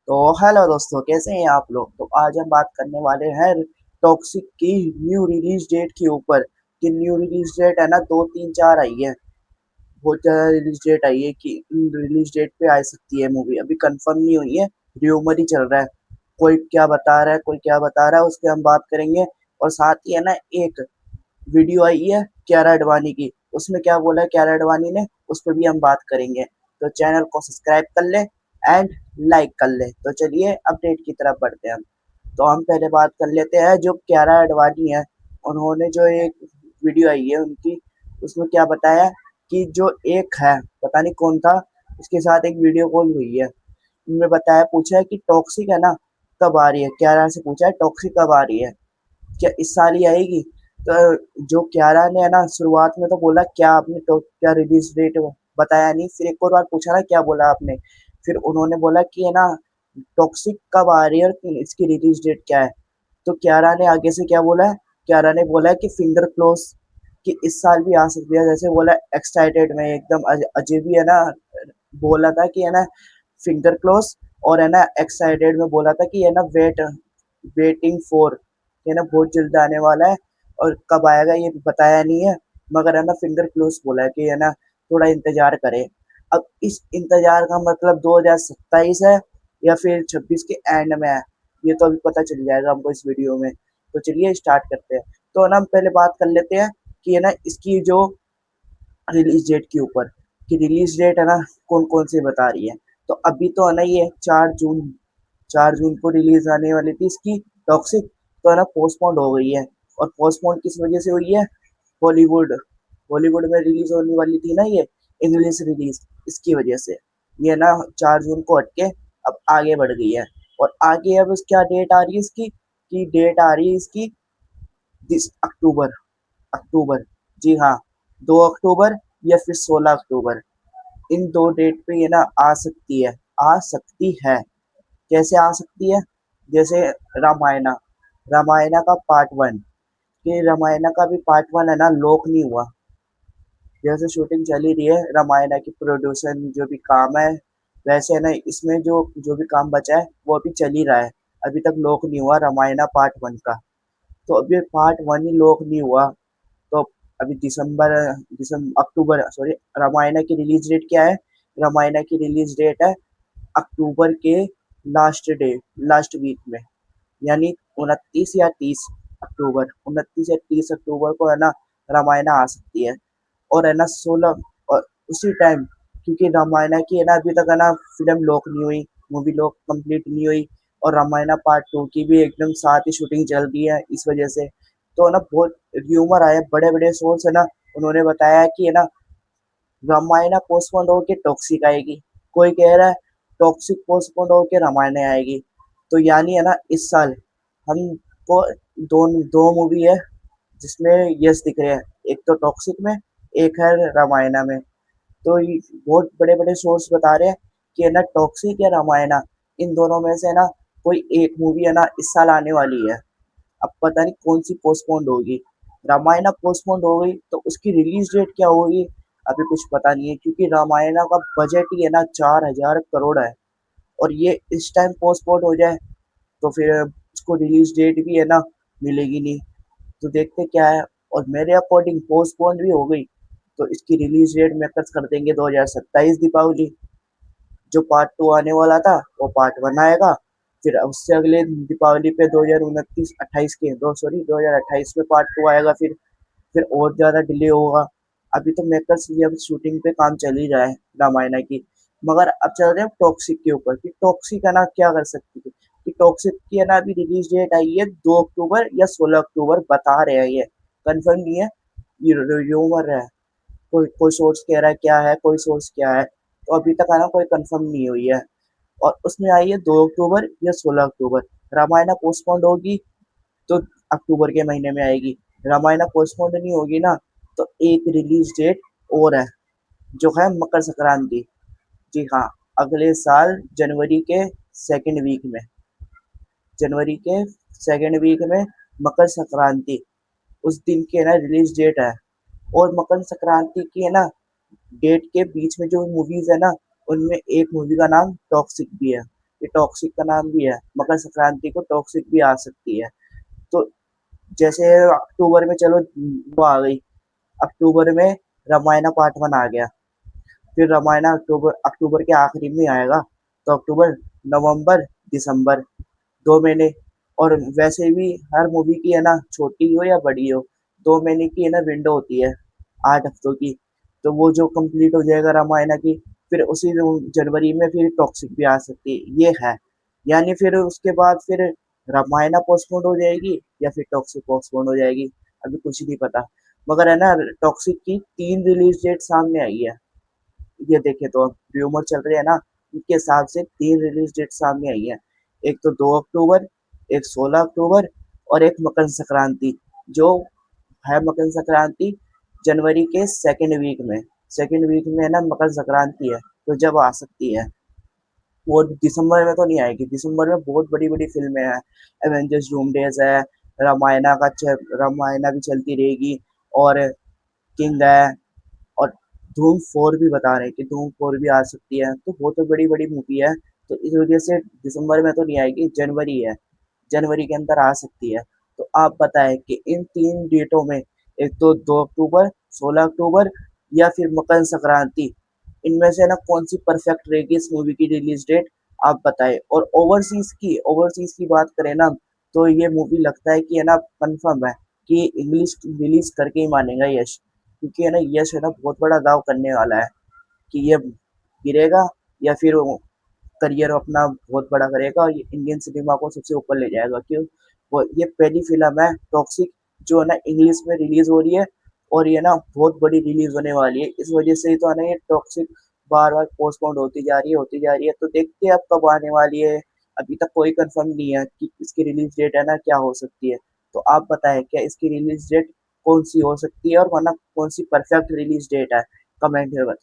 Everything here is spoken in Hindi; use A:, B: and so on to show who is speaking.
A: तो हेलो दोस्तों, कैसे हैं आप लोग। तो आज हम बात करने वाले हैं टॉक्सिक की न्यू रिलीज डेट के ऊपर। कि न्यू रिलीज डेट है ना, 2 3 4 आई है। बहुत ज्यादा रिलीज डेट आई है कि रिलीज डेट पे आ सकती है मूवी, अभी कंफर्म नहीं हुई है। र्यूमर ही चल रहा है। कोई क्या बता रहा है, कोई क्या बता रहा है, उस पर हम बात करेंगे। और साथ ही है ना, एक वीडियो आई है क्यारा अडवाणी की। उसमें क्या बोला है क्यारा अडवाणी ने, उस पर भी हम बात करेंगे। तो चैनल को सब्सक्राइब कर ले एंड लाइक कर ले। तो चलिए अपडेट की तरफ बढ़ते हैं हम। तो हम पहले बात कर लेते हैं जो क्यारा अडवाणी है। उन्होंने जो एक वीडियो आई है उनकी, उसमें क्या बताया कि जो एक है, पता नहीं कौन था, उसके साथ एक वीडियो कॉल हुई है। उनमें बताया, पूछा है कि टॉक्सिक है ना, कब आ रही है। क्यारा से पूछा है टॉक्सिक कब आ रही है, क्या इस साल ही आएगी। तो जो क्यारा ने है ना, शुरुआत में तो बोला क्या आपने तो क्या रिलीज डेट बताया नहीं। फिर एक और बार पूछा ना क्या बोला आपने। फिर उन्होंने बोला कि है ना, टॉक्सिक कब आ रही है और इसकी रिलीज डेट क्या है। तो क्यारा ने आगे से क्या बोला है, क्यारा ने बोला है कि फिंगर क्लोज, कि इस साल भी आ सकती है। जैसे बोला एक्साइटेड में एकदम अजय भी है ना, बोला था कि है ना फिंगर क्लोज। और है ना एक्साइटेड में बोला था कि है ना वेटिंग फॉर, ये ना बहुत जल्द आने वाला है। और कब आएगा ये बताया नहीं है, मगर है ना फिंगर क्लोज बोला है कि है ना थोड़ा इंतजार करें। अब इस इंतजार का मतलब 2027 है या फिर 26 के एंड में है, ये तो अभी पता चल जाएगा हमको इस वीडियो में। तो चलिए स्टार्ट करते हैं। तो है ना हम पहले बात कर लेते हैं कि है ना इसकी जो रिलीज डेट के ऊपर, कि रिलीज डेट है ना कौन कौन सी बता रही है। तो अभी तो है ना ये 4 जून, 4 जून को रिलीज आने वाली थी इसकी टॉक्सिक। तो है ना पोस्टपोन्ड हो गई है। और पोस्टपोन्ड किस वजह से हुई है, बॉलीवुड, बॉलीवुड में रिलीज होने वाली थी ना ये इंग्लिश रिलीज, इसकी वजह से ये ना 4 जून को हटके अब आगे बढ़ गई है। और आगे अब क्या डेट आ रही है इसकी, की डेट आ रही है इसकी 20 अक्टूबर, अक्टूबर, जी हाँ, 2 अक्टूबर या फिर 16 अक्टूबर। इन दो डेट पे ये ना आ सकती है, आ सकती है। कैसे आ सकती है, जैसे रामायणा, रामायणा का पार्ट 1, कि रामायणा का भी पार्ट 1 है ना लॉक नहीं हुआ। जैसे शूटिंग चली रही है रामायणा की, प्रोड्यूसर जो भी काम है, वैसे है ना इसमें जो जो भी काम बचा है वो अभी चल ही रहा है। अभी तक लॉक नहीं हुआ रामायणा पार्ट 1 का। तो अभी पार्ट 1 ही लॉक नहीं हुआ। तो अभी अक्टूबर, सॉरी, रामायणा की रिलीज डेट क्या है, रामायणा की रिलीज डेट है अक्टूबर के लास्ट वीक में, यानी 29 या 30 अक्टूबर, 29 या 30 अक्टूबर को है ना रामायण आ सकती है। और है ना 16, और उसी टाइम, क्योंकि रामायण की है ना अभी तक है ना फिल्म लॉक नहीं हुई, मूवी लॉक कंप्लीट नहीं हुई। और रामायण पार्ट 2 की भी एकदम साथ ही शूटिंग चल रही है इस वजह से। तो है ना बहुत र्यूमर आए, बड़े बड़े सोर्स है ना, उन्होंने बताया कि है ना रामायण पोस्टपोन्ड होके टॉक्सिक आएगी। कोई कह रहा है टॉक्सिक पोस्टपोन्ड होके रामायण आएगी। तो यानी है ना इस साल हमको दो दो मूवी है जिसमें यश दिख रहे हैं, एक तो टॉक्सिक में, एक है रामायणा में। तो ये बहुत बड़े बड़े सोर्स बता रहे हैं कि है ना टॉक्सिक या रामायणा, इन दोनों में से है ना कोई एक मूवी है ना इस साल आने वाली है। अब पता नहीं कौन सी पोस्टपोन्ड होगी। रामायण पोस्टपोन्ड हो गई तो उसकी रिलीज डेट क्या होगी, अभी कुछ पता नहीं है, क्योंकि रामायण का बजट ही है ना 4,000 करोड़ है। और ये इस टाइम पोस्टपोन्ड हो जाए तो फिर उसको रिलीज डेट भी है ना मिलेगी नहीं। तो देखते क्या है। और मेरे अकॉर्डिंग पोस्टपोन्ड भी हो गई तो इसकी रिलीज डेट मेकर्स कर देंगे 2027 दीपावली। जो पार्ट 2 आने वाला था वो पार्ट 1 आएगा। फिर उससे अगले दीपावली पे 2029 28 के दो सॉरी 2028 में पार्ट 2 आएगा। फिर और ज्यादा डिले होगा। अभी तो मेकर्स ये अब शूटिंग पे काम चल ही रहा है रामायण की। मगर अब चल रहे हैं टॉक्सिक के ऊपर, कि टॉक्सिक है ना क्या कर सकती है। कि टॉक्सिक की है ना अभी रिलीज डेट आई है 2 अक्टूबर या 16 अक्टूबर बता रहे हैं, ये कंफर्म नहीं है, ये र्यूमर है। कोई कोई सोर्स कह रहा है क्या है, कोई सोर्स क्या है। तो अभी तक है ना कोई कंफर्म नहीं हुई है। और उसमें आई है 2 अक्टूबर या 16 अक्टूबर। रामायण पोस्टपोन्ड होगी तो अक्टूबर के महीने में आएगी। रामायण पोस्टपोन्ड नहीं होगी ना, तो एक रिलीज डेट और है, जो है मकर संक्रांति। जी हाँ, अगले साल जनवरी के सेकेंड वीक में मकर संक्रांति, उस दिन की है ना रिलीज डेट है। और मकर संक्रांति की है ना डेट के बीच में जो मूवीज है ना, उनमें एक मूवी का नाम टॉक्सिक भी है। ये टॉक्सिक का नाम भी है, मकर संक्रांति को टॉक्सिक भी आ सकती है। तो जैसे अक्टूबर में चलो वो आ गई, अक्टूबर में रामायण पार्ट 1 आ गया, फिर रामायण अक्टूबर अक्टूबर के आखिरी में आएगा, तो अक्टूबर, नवंबर, दिसंबर, 2 महीने। और वैसे भी हर मूवी की है ना, छोटी हो या बड़ी हो, 2 महीने की है ना विंडो होती है, 8 हफ्तों की। तो वो जो कंप्लीट हो जाएगा रामायण की, फिर उसी जनवरी में फिर टॉक्सिक भी आ सकती है, ये है। यानी फिर उसके बाद फिर रामायण पोस्टपोन हो जाएगी या फिर टॉक्सिक पोस्टपोन हो जाएगी, अभी कुछ नहीं पता। मगर है ना, टॉक्सिक की 3 रिलीज डेट सामने आई है, ये देखे तो अब र्यूमर चल रहे हैं ना, उनके हिसाब से 3 रिलीज डेट सामने आई है। एक तो 2 अक्टूबर, एक 16 अक्टूबर, और एक मकर संक्रांति, जो है मकर संक्रांति जनवरी के सेकेंड वीक में है ना मकर संक्रांति है, तो जब आ सकती है। वो दिसंबर में तो नहीं आएगी, दिसंबर में बहुत बड़ी बड़ी फिल्में हैं, एवेंजर्स डूमडेज है, रामायणा भी चलती रहेगी, और किंग है, और धूम 4 भी बता रहे हैं कि धूम 4 भी आ सकती है, तो बहुत तो बड़ी बड़ी मूवी है। तो इस वजह से दिसंबर में तो नहीं आएगी, जनवरी है, जनवरी के अंदर आ सकती है। तो आप बताएं कि इन 3 डेटों में, एक तो 2 अक्टूबर, 16 अक्टूबर, या फिर मकर संक्रांति, इनमें से ना कौन सी परफेक्ट रहेगी इस मूवी की रिलीज डेट, आप बताएं। और ओवरसीज की बात करें ना, तो ये मूवी लगता है कि है ना कंफर्म है कि इंग्लिश रिलीज करके ही मानेगा यश, क्योंकि है ना यश है ना बहुत बड़ा दाव करने वाला है कि ये गिरेगा या फिर करियर अपना बहुत बड़ा करेगा और ये इंडियन सिनेमा को सबसे ऊपर ले जाएगा। क्यों, वो ये पहली फिल्म है टॉक्सिक जो है ना इंग्लिश में रिलीज हो रही है, और ये ना बहुत बड़ी रिलीज होने वाली है, इस वजह से ही तो है ना ये टॉक्सिक बार बार पोस्टपोन होती जा रही है। तो देखते हैं अब कब आने वाली है, अभी तक कोई कंफर्म नहीं है कि इसकी रिलीज डेट है ना क्या हो सकती है। तो आप बताएं क्या इसकी रिलीज डेट कौन सी हो सकती है, और वरना कौन सी परफेक्ट रिलीज डेट है, कमेंट में